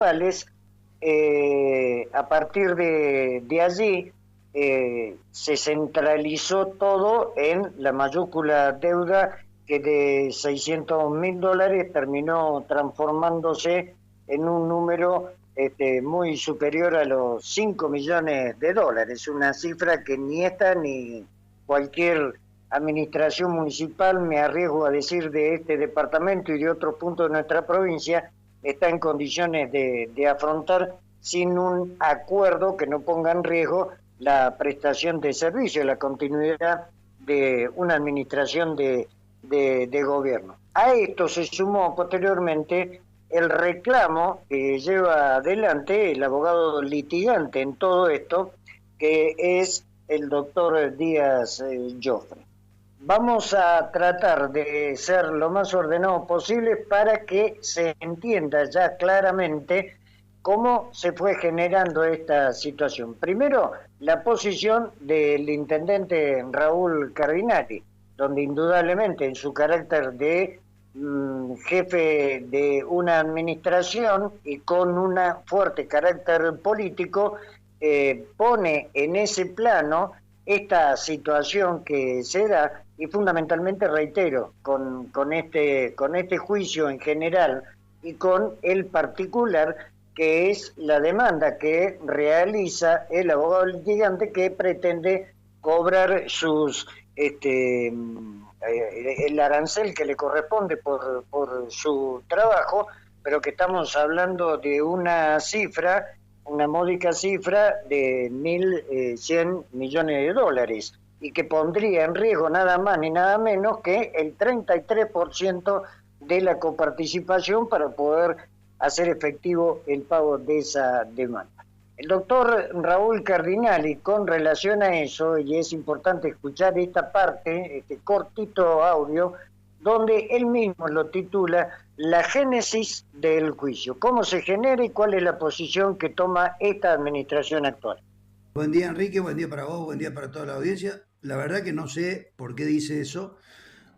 municipales. A partir de allí se centralizó todo en la mayúscula deuda que de $600.000 terminó transformándose en un número muy superior a los $5 millones, una cifra que ni esta ni cualquier administración municipal, me arriesgo a decir, de este departamento y de otros puntos de nuestra provincia, está en condiciones de afrontar sin un acuerdo que no ponga en riesgo la prestación de servicios, la continuidad de una administración de gobierno. A esto se sumó posteriormente el reclamo que lleva adelante el abogado litigante en todo esto, que es el doctor Díaz Joffre. Vamos a tratar de ser lo más ordenado posible para que se entienda ya claramente cómo se fue generando esta situación. Primero, la posición del intendente Raúl Cardinali, donde indudablemente en su carácter de jefe de una administración y con un fuerte carácter político, pone en ese plano esta situación que se da, y fundamentalmente, reitero, con este juicio en general y con el particular, que es la demanda que realiza el abogado litigante, que pretende cobrar el arancel que le corresponde por su trabajo, pero que estamos hablando de una módica cifra de $1.100 millones, y que pondría en riesgo nada más ni nada menos que el 33% de la coparticipación para poder hacer efectivo el pago de esa demanda. El doctor Raúl Cardinali, con relación a eso, y es importante escuchar esta parte, este cortito audio, donde él mismo lo titula La génesis del juicio, cómo se genera y cuál es la posición que toma esta administración actual. Buen día, Enrique, buen día para vos, buen día para toda la audiencia. La verdad que no sé por qué dice eso,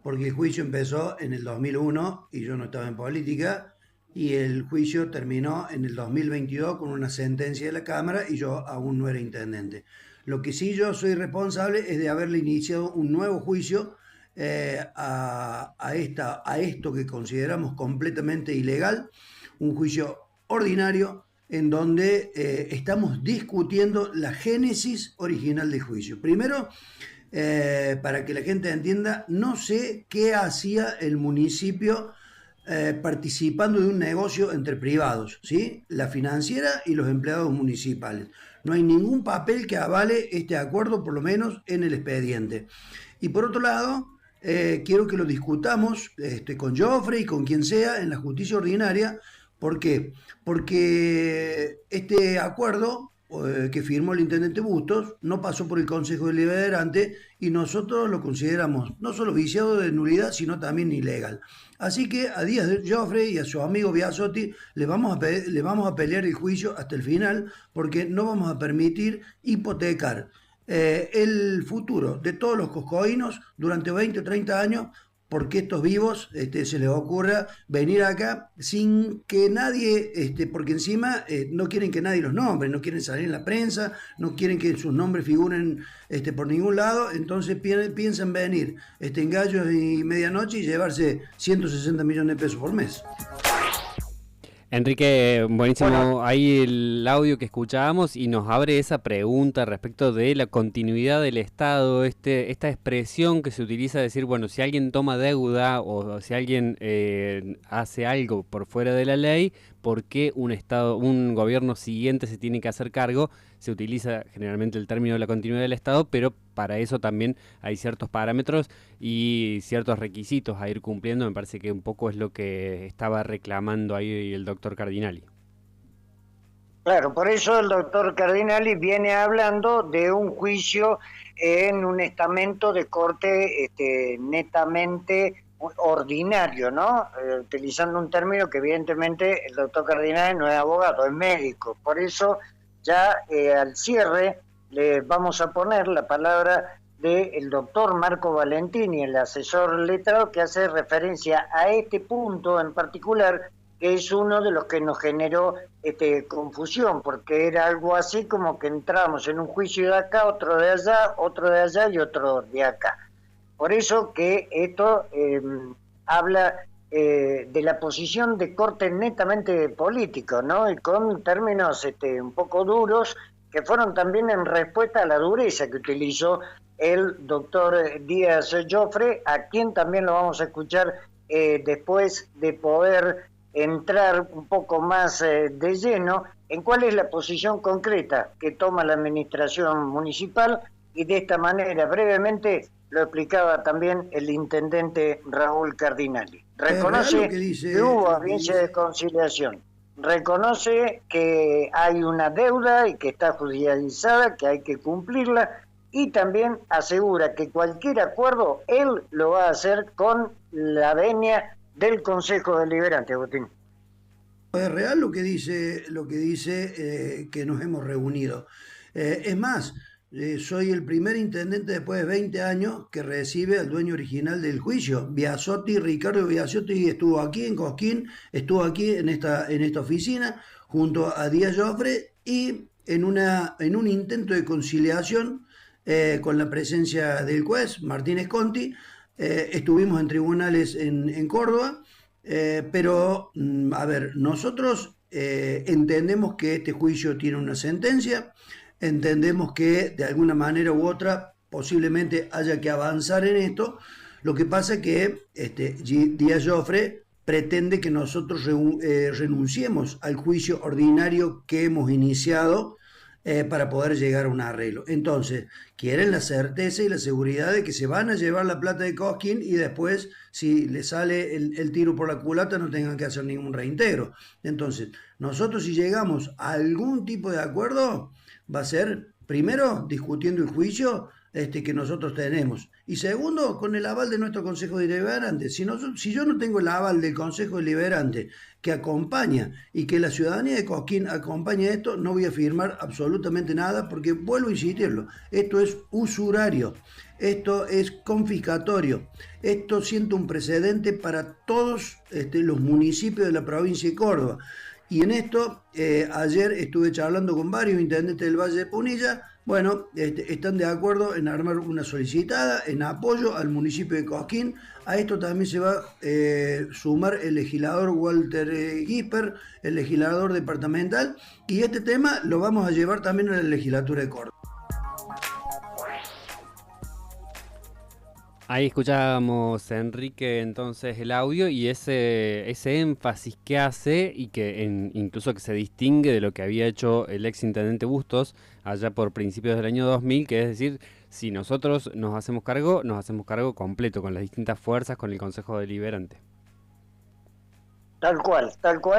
porque el juicio empezó en el 2001 y yo no estaba en política, y el juicio terminó en el 2022 con una sentencia de la Cámara y yo aún no era intendente. Lo que sí yo soy responsable es de haberle iniciado un nuevo juicio a esto que consideramos completamente ilegal, un juicio ordinario en donde estamos discutiendo la génesis original del juicio. Primero, para que la gente entienda, no sé qué hacía el municipio participando de un negocio entre privados, ¿sí? La financiera y los empleados municipales. No hay ningún papel que avale este acuerdo, por lo menos en el expediente. Y por otro lado, quiero que lo discutamos con Joffre y con quien sea en la justicia ordinaria. ¿Por qué? Porque este acuerdo que firmó el intendente Bustos no pasó por el Consejo Deliberante y nosotros lo consideramos no solo viciado de nulidad, sino también ilegal. Así que a Díaz Joffre y a su amigo Biasotti le vamos a pelear el juicio hasta el final, porque no vamos a permitir hipotecar el futuro de todos los coscoínos durante 20 o 30 años, porque estos vivos se les ocurra venir acá sin que nadie, porque encima no quieren que nadie los nombre, no quieren salir en la prensa, no quieren que sus nombres figuren por ningún lado, entonces piensan venir en gallos y medianoche y llevarse 160 millones de pesos por mes. Enrique, buenísimo. Bueno, Ahí el audio que escuchábamos y nos abre esa pregunta respecto de la continuidad del Estado, esta expresión que se utiliza de decir, bueno, si alguien toma deuda o si alguien hace algo por fuera de la ley, ¿por qué un gobierno siguiente se tiene que hacer cargo? Se utiliza generalmente el término de la continuidad del Estado, pero para eso también hay ciertos parámetros y ciertos requisitos a ir cumpliendo. Me parece que un poco es lo que estaba reclamando ahí el doctor Cardinali. claro, por eso el doctor Cardinali viene hablando de un juicio en un estamento de corte netamente ordinario, ¿no? Utilizando un término que evidentemente el doctor Cardinali no es abogado, es médico. Por eso ya al cierre le vamos a poner la palabra del doctor Marco Valentini, el asesor letrado, que hace referencia a este punto en particular, que es uno de los que nos generó confusión, porque era algo así como que entramos en un juicio de acá, otro de allá y otro de acá. Por eso que esto habla de la posición de corte netamente político, ¿no? Y con términos un poco duros, que fueron también en respuesta a la dureza que utilizó el doctor Díaz Joffre, a quien también lo vamos a escuchar después de poder entrar un poco más de lleno en cuál es la posición concreta que toma la administración municipal, y de esta manera brevemente lo explicaba también el intendente Raúl Cardinali. Reconoce que hubo audiencia de conciliación, reconoce que hay una deuda y que está judicializada, que hay que cumplirla, y también asegura que cualquier acuerdo él lo va a hacer con la venia del Consejo Deliberante, Agustín. Es real lo que dice que nos hemos reunido. Es más, soy el primer intendente después de 20 años que recibe al dueño original del juicio. Biasotti, Ricardo Biasotti, estuvo aquí en Cosquín, estuvo aquí en esta oficina junto a Díaz Joffre, y en un intento de conciliación con la presencia del juez Martínez Conti, estuvimos en tribunales en Córdoba, pero a ver, nosotros entendemos que este juicio tiene una sentencia, entendemos que de alguna manera u otra posiblemente haya que avanzar en esto. Lo que pasa es que Díaz Joffre pretende que nosotros renunciemos al juicio ordinario que hemos iniciado para poder llegar a un arreglo. Entonces, quieren la certeza y la seguridad de que se van a llevar la plata de Cosquín y después, si le sale el tiro por la culata, no tengan que hacer ningún reintegro. Entonces, nosotros si llegamos a algún tipo de acuerdo, va a ser, primero, discutiendo el juicio que nosotros tenemos, y segundo, con el aval de nuestro Consejo Deliberante. Si yo no tengo el aval del Consejo Deliberante que acompaña y que la ciudadanía de Cosquín acompaña esto, no voy a firmar absolutamente nada, porque vuelvo a insistirlo, esto es usurario, esto es confiscatorio, esto sienta un precedente para todos los municipios de la provincia de Córdoba. Y en esto, ayer estuve charlando con varios intendentes del Valle de Punilla. Bueno, están de acuerdo en armar una solicitada en apoyo al municipio de Cosquín. A esto también se va a sumar el legislador Walter Gisper, el legislador departamental, y este tema lo vamos a llevar también a la legislatura de Córdoba. Ahí escuchábamos, Enrique, entonces el audio y ese énfasis que hace, y que incluso que se distingue de lo que había hecho el ex intendente Bustos allá por principios del año 2000, que es decir, si nosotros nos hacemos cargo completo, con las distintas fuerzas, con el Consejo Deliberante. Tal cual,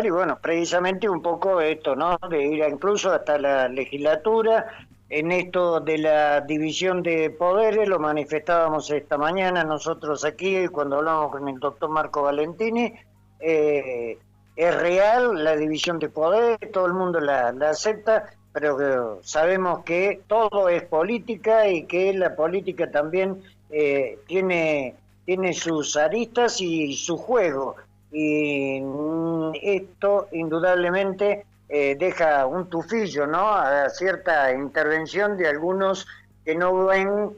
y bueno, precisamente un poco esto, ¿no? De ir incluso hasta la legislatura. En esto de la división de poderes lo manifestábamos esta mañana nosotros aquí cuando hablamos con el doctor Marco Valentini. Es real la división de poderes, todo el mundo la acepta, pero sabemos que todo es política y que la política también tiene sus aristas y su juego. Y esto indudablemente deja un tufillo, ¿no?, a cierta intervención de algunos que no ven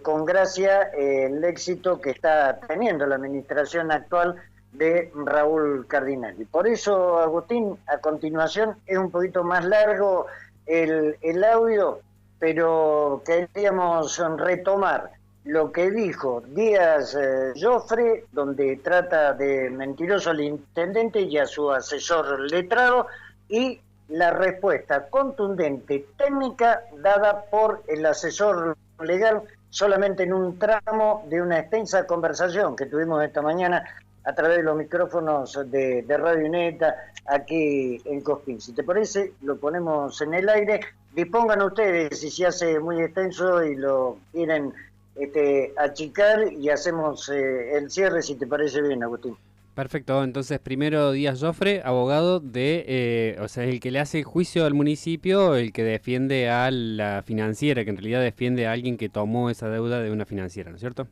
con gracia el éxito que está teniendo la administración actual de Raúl Cardinali. Por eso, Agustín, a continuación es un poquito más largo el audio, pero queríamos retomar lo que dijo Díaz Joffre, donde trata de mentiroso al intendente y a su asesor letrado, y la respuesta contundente técnica dada por el asesor legal solamente en un tramo de una extensa conversación que tuvimos esta mañana a través de los micrófonos de Radio Neta aquí en Cosquín. Si te parece, lo ponemos en el aire. Dispongan ustedes si se hace muy extenso y lo quieren achicar, y hacemos el cierre, si te parece bien, Agustín. Perfecto, entonces primero Díaz Joffre, abogado o sea, el que le hace juicio al municipio, el que defiende a la financiera, que en realidad defiende a alguien que tomó esa deuda de una financiera, ¿no es cierto?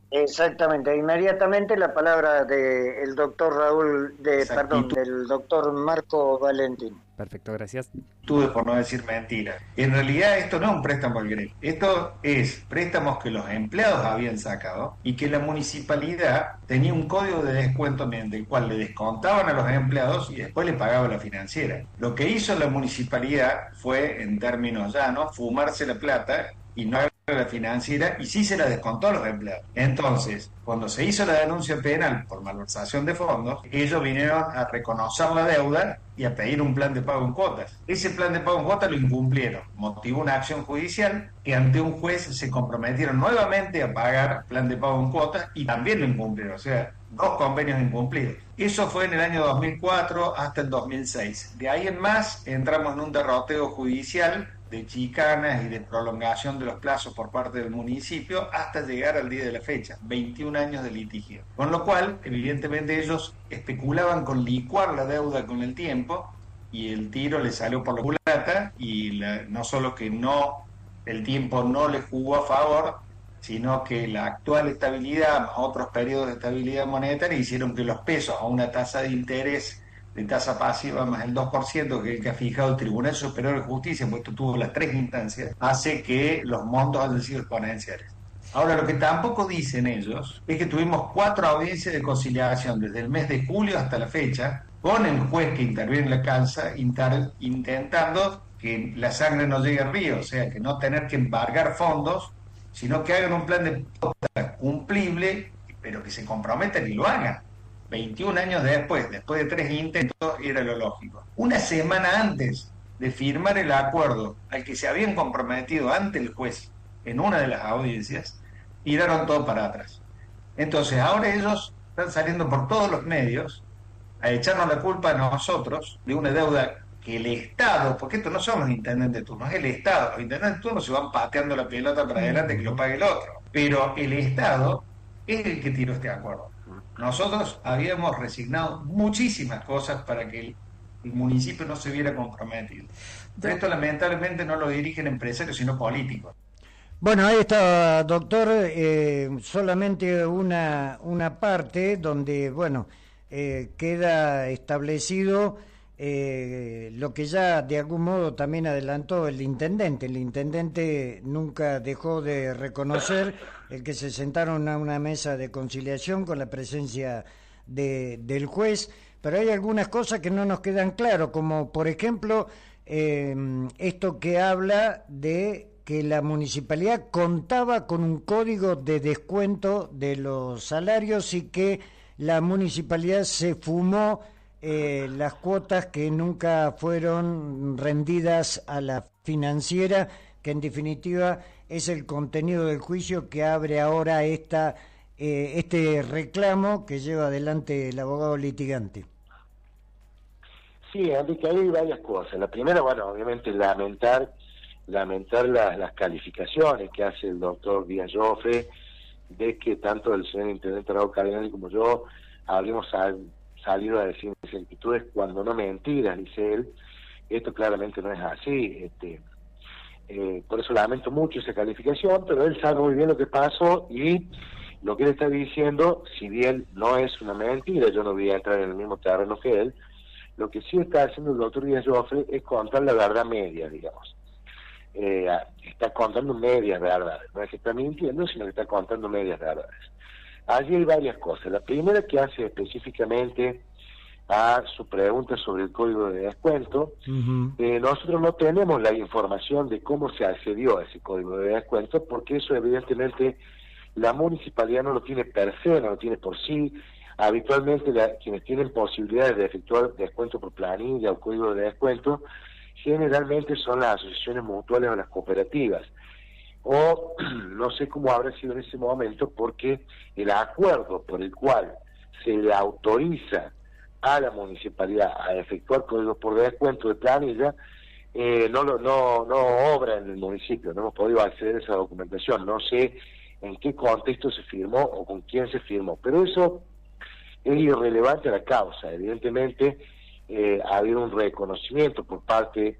Exactamente, inmediatamente la palabra del doctor del doctor Marco Valentín. Perfecto, gracias. Por no decir mentiras. En realidad esto no es un préstamo al gremio, esto es préstamos que los empleados habían sacado y que la municipalidad tenía un código de descuento mediante el cual le descontaban a los empleados y después le pagaba la financiera. Lo que hizo la municipalidad fue, en términos llanos, fumarse la plata y no la financiera, y sí se la descontó a los empleados. Entonces, cuando se hizo la denuncia penal por malversación de fondos, ellos vinieron a reconocer la deuda y a pedir un plan de pago en cuotas. Ese plan de pago en cuotas lo incumplieron, motivó una acción judicial que ante un juez se comprometieron nuevamente a pagar plan de pago en cuotas y también lo incumplieron, o sea, 2 convenios incumplidos. Eso fue en el año 2004 hasta el 2006. De ahí en más entramos en un derroteo judicial de chicanas y de prolongación de los plazos por parte del municipio hasta llegar al día de la fecha, 21 años de litigio. Con lo cual, evidentemente ellos especulaban con licuar la deuda con el tiempo y el tiro le salió por la culata y no solo que el tiempo no le jugó a favor, sino que la actual estabilidad más otros periodos de estabilidad monetaria hicieron que los pesos a una tasa de interés de tasa pasiva más el 2%, que es el que ha fijado el Tribunal Superior de Justicia, pues esto tuvo las 3 instancias, hace que los montos hayan sido exponenciales. Ahora, lo que tampoco dicen ellos es que tuvimos 4 audiencias de conciliación desde el mes de julio hasta la fecha, con el juez que interviene en la causa, intentando que la sangre no llegue al río, o sea, que no tener que embargar fondos, sino que hagan un plan de pauta cumplible, pero que se comprometan y lo hagan. 21 años después de 3 intentos, era lo lógico. Una semana antes de firmar el acuerdo al que se habían comprometido ante el juez en una de las audiencias, tiraron todo para atrás. Entonces ahora ellos están saliendo por todos los medios a echarnos la culpa a nosotros de una deuda que el Estado, porque estos no son los intendentes de turno, es el Estado. Los intendentes de turno se van pateando la pelota para adelante que lo pague el otro. Pero el Estado es el que tiró este acuerdo. Nosotros habíamos resignado muchísimas cosas para que el municipio no se viera comprometido. Pero esto lamentablemente no lo dirigen empresarios, sino políticos. Bueno, ahí está, doctor, solamente una parte donde, bueno, queda establecido lo que ya de algún modo también adelantó el intendente. El intendente nunca dejó de reconocer el que se sentaron a una mesa de conciliación con la presencia del juez, pero hay algunas cosas que no nos quedan claras, como por ejemplo esto que habla de que la municipalidad contaba con un código de descuento de los salarios y que la municipalidad se fumó las cuotas que nunca fueron rendidas a la financiera, que en definitiva es el contenido del juicio que abre ahora este reclamo que lleva adelante el abogado litigante. Sí, Enrique, hay varias cosas. La primera, bueno, obviamente lamentar las calificaciones que hace el doctor Díaz Joffre, de que tanto el señor intendente Raúl Cardinali como yo habríamos salido a decir incertitudes cuando no mentiras, dice él. Esto claramente no es así. Por eso lamento mucho esa calificación, pero él sabe muy bien lo que pasó y lo que él está diciendo, si bien no es una mentira, yo no voy a entrar en el mismo terreno que él, lo que sí está haciendo el doctor Díaz Joffre es contar la verdad media, digamos. Está contando medias verdades, no es que está mintiendo, sino que está contando medias verdades. Allí hay varias cosas. La primera, que hace específicamente a su pregunta sobre el código de descuento. Nosotros no tenemos la información de cómo se accedió a ese código de descuento, porque eso evidentemente la municipalidad no lo tiene per se, no lo tiene por sí. Habitualmente quienes tienen posibilidades de efectuar descuento por planilla o código de descuento generalmente son las asociaciones mutuales o las cooperativas, o no sé cómo habrá sido en ese momento, porque el acuerdo por el cual se le autoriza a la municipalidad a efectuar códigos por descuento de planilla no obra en el municipio. No hemos podido acceder a esa documentación, no sé en qué contexto se firmó o con quién se firmó, pero eso es irrelevante a la causa. Evidentemente ha habido un reconocimiento por parte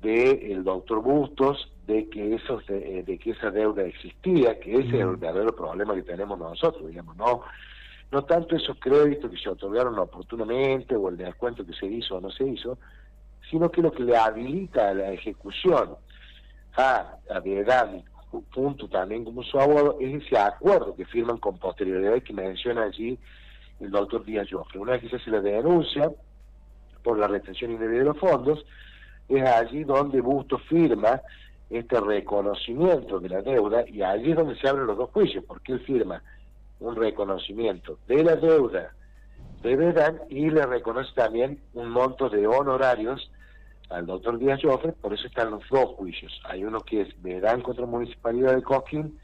del doctor Bustos de que esa deuda existía, que ese es el verdadero problema que tenemos nosotros, digamos, no tanto esos créditos que se otorgaron oportunamente o el descuento que se hizo o no se hizo, sino que lo que le habilita a la ejecución a Vedán, junto también como su abogado, es ese acuerdo que firman con posterioridad que menciona allí el doctor Díaz Joffre. Una vez que se hace la denuncia por la retención indebida de los fondos, es allí donde Bustos firma este reconocimiento de la deuda, y allí es donde se abren los dos juicios, porque él firma un reconocimiento de la deuda de Vedán y le reconoce también un monto de honorarios al doctor Díaz Joffre. Por eso están los dos juicios. Hay uno que es Vedán contra Municipalidad de Cosquín,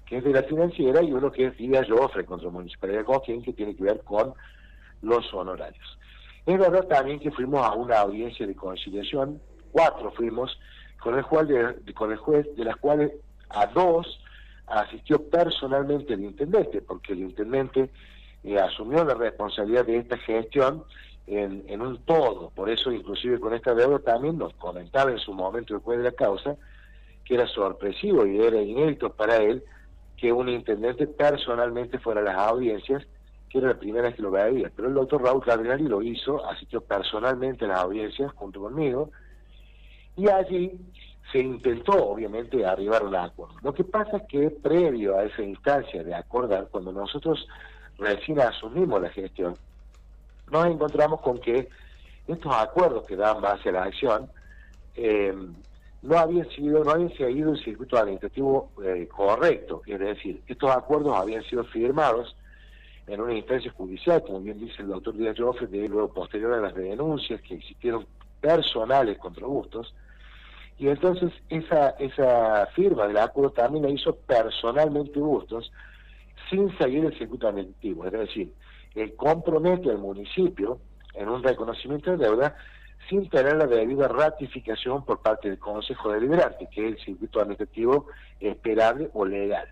que es de la financiera, y uno que es Díaz Joffre contra Municipalidad de Cosquín, que tiene que ver con los honorarios. Es verdad también que fuimos a una audiencia de conciliación, 4 fuimos, con el juez, de las cuales a 2 asistió personalmente el intendente, porque el intendente asumió la responsabilidad de esta gestión en un todo. Por eso, inclusive con esta deuda, también nos comentaba en su momento el juez de la causa que era sorpresivo y era inédito para él que un intendente personalmente fuera a las audiencias, que era la primera vez que lo veía. Pero el doctor Raúl Cardinali lo hizo, asistió personalmente a las audiencias junto conmigo, y allí se intentó, obviamente, arribar a un acuerdo. Lo que pasa es que previo a esa instancia de acordar, cuando nosotros recién asumimos la gestión, nos encontramos con que estos acuerdos que daban base a la acción no habían seguido el circuito administrativo correcto. Es decir, estos acuerdos habían sido firmados en una instancia judicial, como bien dice el doctor Díaz Joffre, de luego posterior a las denuncias que existieron personales contra Bustos, y entonces esa firma del acuerdo también la hizo personalmente Bustos, sin seguir el circuito administrativo. Es decir, él compromete al municipio en un reconocimiento de deuda sin tener la debida ratificación por parte del Consejo Deliberante, que es el circuito administrativo esperable o legal.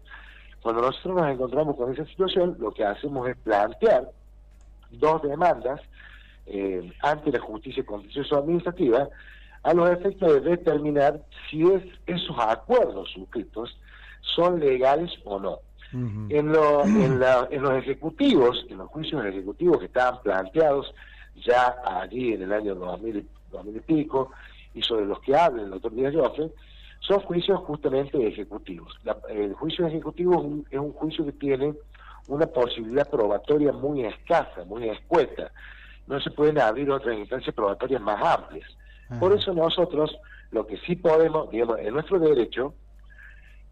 Cuando nosotros nos encontramos con esa situación, lo que hacemos es plantear 2 demandas ante la justicia contencioso administrativa a los efectos de determinar si esos acuerdos suscritos son legales o no. Uh-huh. En los ejecutivos, en los juicios ejecutivos que estaban planteados ya allí en el año 2000 y pico, y sobre los que habla el doctor Díaz Joffre, son juicios justamente ejecutivos. El juicio ejecutivo es un juicio que tiene una posibilidad probatoria muy escasa, muy escueta. No se pueden abrir otras instancias probatorias más amplias. Por eso nosotros, lo que sí podemos, digamos, en nuestro derecho,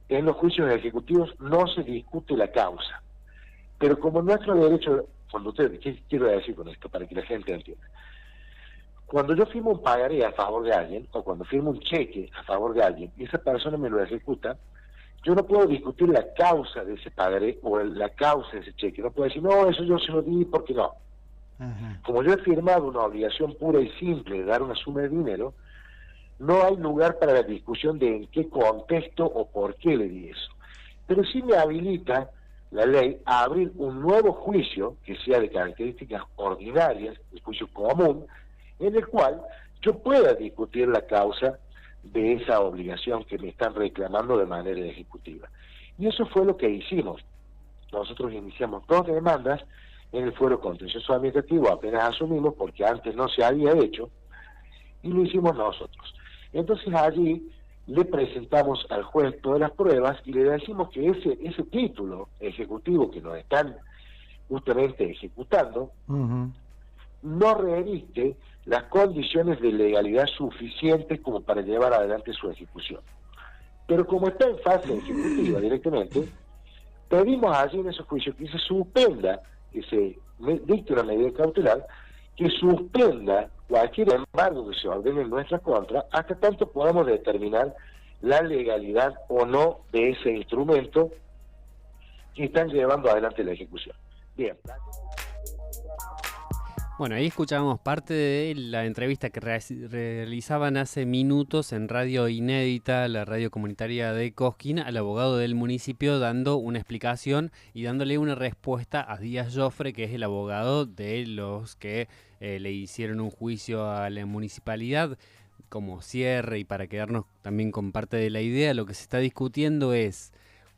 en los juicios ejecutivos no se discute la causa. Pero como nuestro derecho, ¿qué quiero decir con esto? Para que la gente entienda. Cuando yo firmo un pagaré a favor de alguien, o cuando firmo un cheque a favor de alguien, y esa persona me lo ejecuta, yo no puedo discutir la causa de ese pagaré o la causa de ese cheque. No puedo decir, no, eso yo se lo di porque no. Uh-huh. Como yo he firmado una obligación pura y simple de dar una suma de dinero, no hay lugar para la discusión de en qué contexto o por qué le di eso. Pero sí me habilita la ley a abrir un nuevo juicio que sea de características ordinarias, el juicio común, en el cual yo pueda discutir la causa de esa obligación que me están reclamando de manera ejecutiva. Y eso fue lo que hicimos. Nosotros iniciamos 2 demandas en el fuero contencioso administrativo, apenas asumimos, porque antes no se había hecho, y lo hicimos nosotros. Entonces allí le presentamos al juez todas las pruebas y le decimos que ese título ejecutivo que nos están justamente ejecutando, uh-huh, no reviste las condiciones de legalidad suficientes como para llevar adelante su ejecución. Pero como está en fase ejecutiva directamente, pedimos allí en esos juicios que se suspenda, que se dicte una medida cautelar, que suspenda cualquier embargo que se ordene en nuestra contra, hasta tanto podamos determinar la legalidad o no de ese instrumento que están llevando adelante la ejecución. Bien. Bueno, ahí escuchábamos parte de la entrevista que realizaban hace minutos en Radio Inédita, la radio comunitaria de Cosquín, al abogado del municipio, dando una explicación y dándole una respuesta a Díaz Joffre, que es el abogado de los que le hicieron un juicio a la municipalidad. como cierre y para quedarnos también con parte de la idea, lo que se está discutiendo es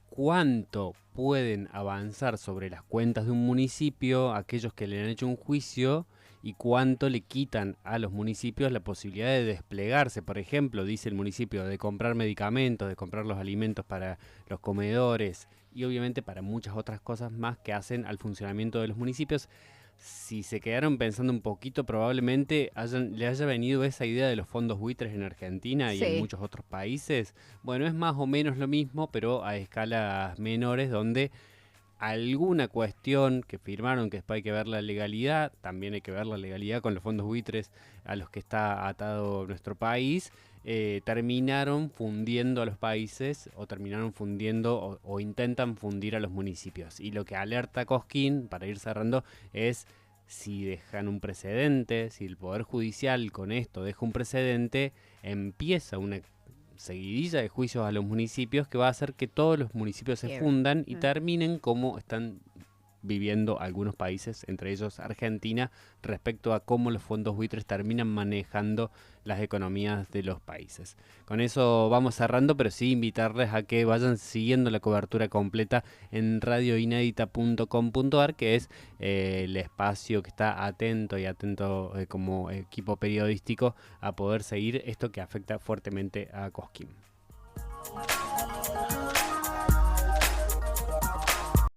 cuánto pueden avanzar sobre las cuentas de un municipio aquellos que le han hecho un juicio y cuánto le quitan a los municipios la posibilidad de desplegarse. Por ejemplo, dice el municipio, de comprar medicamentos, de comprar los alimentos para los comedores y obviamente para muchas otras cosas más que hacen al funcionamiento de los municipios. Si se quedaron pensando un poquito, probablemente le haya venido esa idea de los fondos buitres en Argentina y en Sí. muchos otros países. Bueno, es más o menos lo mismo, pero a escalas menores, donde alguna cuestión que firmaron, que después hay que ver la legalidad, también hay que ver la legalidad con los fondos buitres a los que está atado nuestro país, terminaron fundiendo a los países o terminaron fundiendo o intentan fundir a los municipios. Y lo que alerta Cosquín, para ir cerrando, es si dejan un precedente, si el Poder Judicial con esto deja un precedente, empieza una seguidilla de juicios a los municipios que va a hacer que todos los municipios se Quiebra. fundan y terminen como están viviendo algunos países, entre ellos Argentina, respecto a cómo los fondos buitres terminan manejando las economías de los países. Con eso vamos cerrando, pero sí invitarles a que vayan siguiendo la cobertura completa en radioinédita.com.ar, que es el espacio que está atento como equipo periodístico a poder seguir esto que afecta fuertemente a Cosquín.